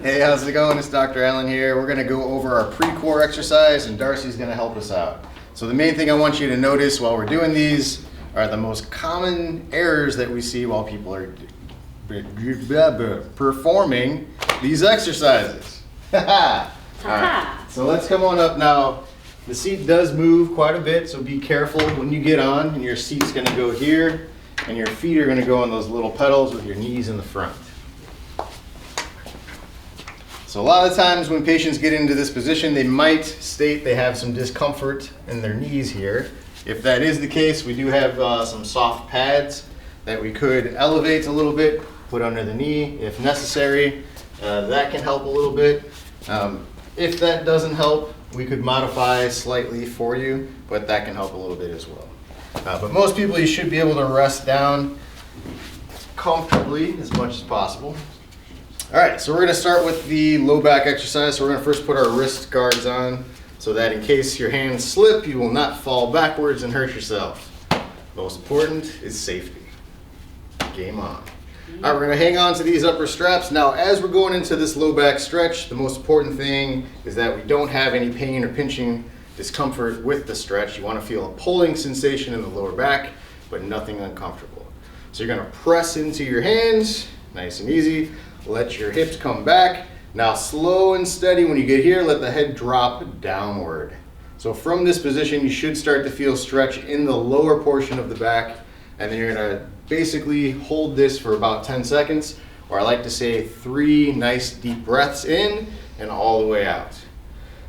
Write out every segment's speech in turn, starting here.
Hey, how's it going? It's Dr. Allen here. We're going to go over our pre-core exercise and Darcy's going to help us out. So the main thing I want you to notice while we're doing these are the most common errors that we see while people are performing these exercises. Alright, so let's come on up now. The seat does move quite a bit, so be careful when you get on, and your seat's going to go here and your feet are going to go on those little pedals with your knees in the front. So a lot of times when patients get into this position, they might state they have some discomfort in their knees here. If that is the case, we do have some soft pads that we could elevate a little bit, put under the knee if necessary. That can help a little bit. If that doesn't help, we could modify slightly for you, but that can help a little bit as well. But most people, you should be able to rest down comfortably as much as possible. All right, so we're going to start with the low back exercise. So we're going to first put our wrist guards on so that in case your hands slip, you will not fall backwards and hurt yourself. Most important is safety. Game on. All right, we're going to hang on to these upper straps. Now, as we're going into this low back stretch, the most important thing is that we don't have any pain or pinching discomfort with the stretch. You want to feel a pulling sensation in the lower back, but nothing uncomfortable. So you're going to press into your hands, nice and easy. Let your hips come back. Now slow and steady when you get here, let the head drop downward. So from this position, you should start to feel stretch in the lower portion of the back, and then you're gonna basically hold this for about 10 seconds, or I like to say 3 nice deep breaths in and all the way out.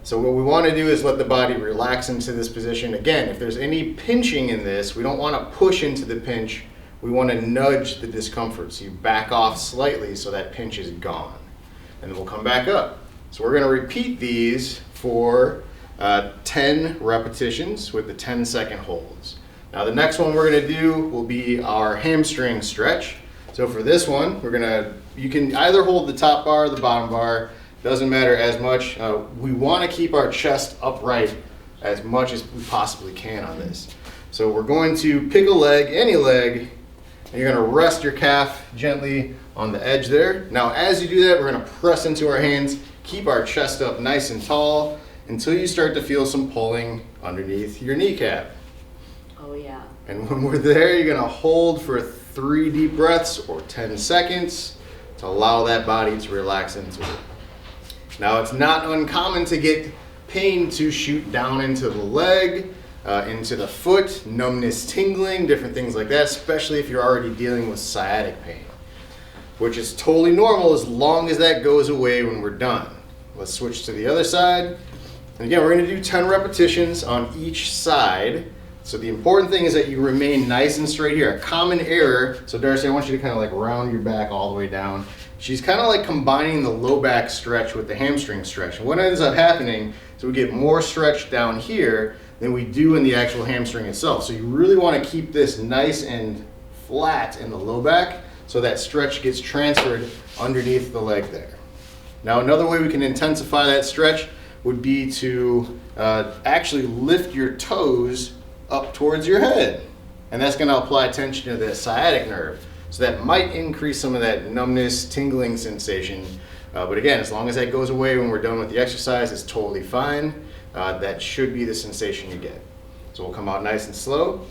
So what we wanna do is let the body relax into this position. Again, if there's any pinching in this, we don't wanna push into the pinch. We want to nudge the discomfort, so you back off slightly so that pinch is gone. And then we'll come back up. So we're going to repeat these for 10 repetitions with the 10-second holds. Now the next one we're going to do will be our hamstring stretch. So for this one, you can either hold the top bar or the bottom bar. Doesn't matter as much. We want to keep our chest upright as much as we possibly can on this. So we're going to pick a leg, any leg, and you're going to rest your calf gently on the edge there. Now as you do that, we're going to press into our hands, keep our chest up nice and tall until you start to feel some pulling underneath your kneecap. Oh yeah. And when we're there, you're going to hold for 3 deep breaths or 10 seconds to allow that body to relax into it. Now it's not uncommon to get pain to shoot down into the leg, into the foot, numbness, tingling, different things like that, especially if you're already dealing with sciatic pain, which is totally normal as long as that goes away when we're done. Let's switch to the other side. And again, we're going to do 10 repetitions on each side. So the important thing is that you remain nice and straight here. A common error, so Darcy, I want you to kind of like round your back all the way down. She's kind of like combining the low back stretch with the hamstring stretch. And what ends up happening is we get more stretch down here than we do in the actual hamstring itself. So you really want to keep this nice and flat in the low back so that stretch gets transferred underneath the leg there. Now another way we can intensify that stretch would be to actually lift your toes up towards your head. And that's going to apply tension to the sciatic nerve. So that might increase some of that numbness, tingling sensation. But again, as long as that goes away when we're done with the exercise, it's totally fine. That should be the sensation you get. So we'll come out nice and slow.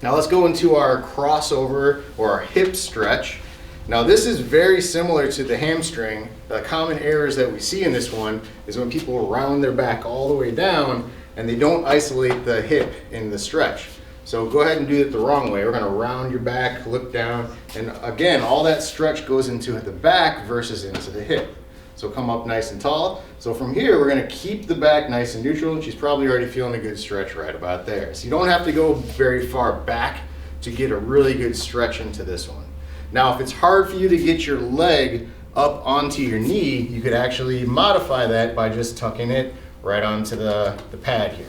Now let's go into our crossover or our hip stretch. Now this is very similar to the hamstring. The common errors that we see in this one is when people round their back all the way down and they don't isolate the hip in the stretch. So go ahead and do it the wrong way. We're going to round your back, look down, and again, all that stretch goes into the back versus into the hip. So come up nice and tall. So from here, we're going to keep the back nice and neutral. She's probably already feeling a good stretch right about there. So you don't have to go very far back to get a really good stretch into this one. Now, if it's hard for you to get your leg up onto your knee, you could actually modify that by just tucking it right onto the pad here.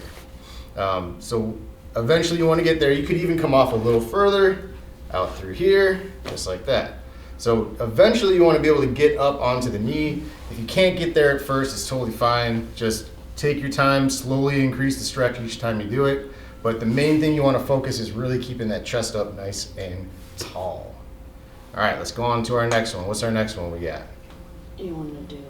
So eventually you want to get there. You could even come off a little further, out through here, just like that. So eventually you want to be able to get up onto the knee. If you can't get there at first, it's totally fine. Just take your time, slowly increase the stretch each time you do it. But the main thing you want to focus is really keeping that chest up nice and tall. All right, let's go on to our next one. What's our next one we got? You want to do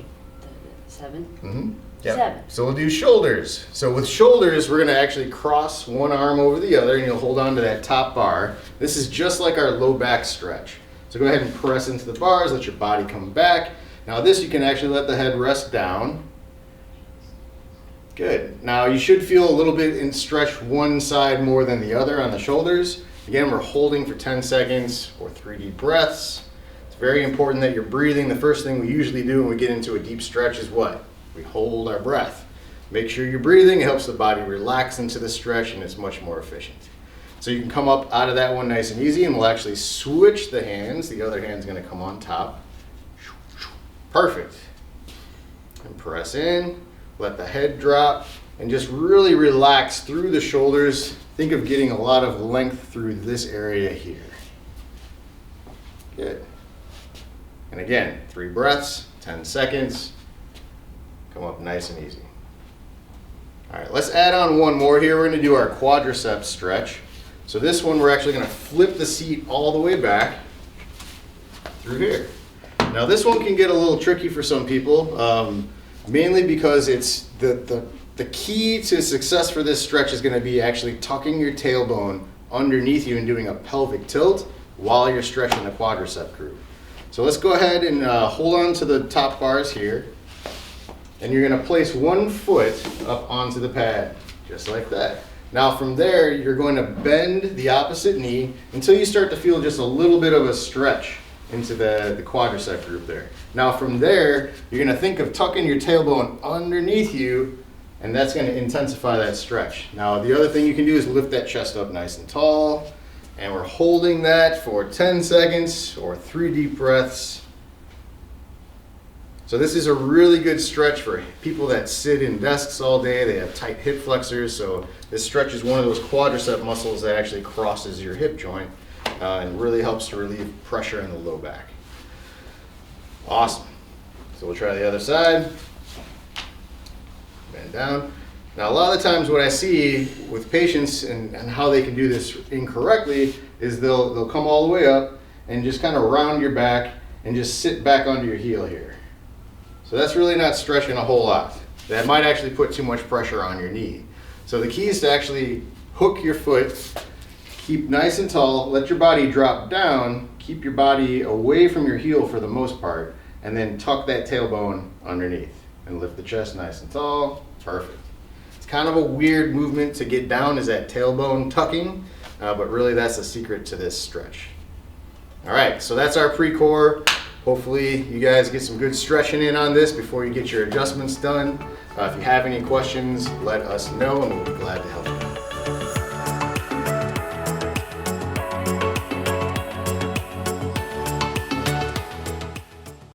7. Mm-hmm. Yep. 7. So we'll do shoulders. So with shoulders, we're going to actually cross one arm over the other, and you'll hold on to that top bar. This is just like our low back stretch. So go ahead and press into the bars, let your body come back. Now this, you can actually let the head rest down. Good. Now you should feel a little bit in stretch one side more than the other on the shoulders. Again, we're holding for 10 seconds or 3 deep breaths. It's very important that you're breathing. The first thing we usually do when we get into a deep stretch is what? We hold our breath. Make sure you're breathing. It helps the body relax into the stretch, and it's much more efficient. So you can come up out of that one nice and easy, and we'll actually switch the hands. The other hand's going to come on top. Perfect. And press in, let the head drop, and just really relax through the shoulders. Think of getting a lot of length through this area here. Good. And again, 3 breaths, 10 seconds. Come up nice and easy. All right, let's add on one more here. We're going to do our quadriceps stretch. So this one, we're actually going to flip the seat all the way back through here. Now this one can get a little tricky for some people, mainly because it's the key to success for this stretch is going to be actually tucking your tailbone underneath you and doing a pelvic tilt while you're stretching the quadricep group. So let's go ahead and hold on to the top bars here. And you're going to place one foot up onto the pad, just like that. Now from there, you're going to bend the opposite knee until you start to feel just a little bit of a stretch into the quadricep group there. Now from there, you're going to think of tucking your tailbone underneath you, and that's going to intensify that stretch. Now the other thing you can do is lift that chest up nice and tall, and we're holding that for 10 seconds or 3 deep breaths. So this is a really good stretch for people that sit in desks all day. They have tight hip flexors, so this stretch is one of those quadricep muscles that actually crosses your hip joint and really helps to relieve pressure in the low back. Awesome. So we'll try the other side. Bend down. Now a lot of the times what I see with patients and how they can do this incorrectly is they'll come all the way up and just kind of round your back and just sit back onto your heel here. So that's really not stretching a whole lot. That might actually put too much pressure on your knee. So the key is to actually hook your foot, keep nice and tall, let your body drop down, keep your body away from your heel for the most part, and then tuck that tailbone underneath and lift the chest nice and tall. Perfect. It's kind of a weird movement to get down, is that tailbone tucking, but really that's the secret to this stretch. All right, so that's our PreCor. Hopefully you guys get some good stretching in on this before you get your adjustments done. If you have any questions, let us know and we'll be glad to help you.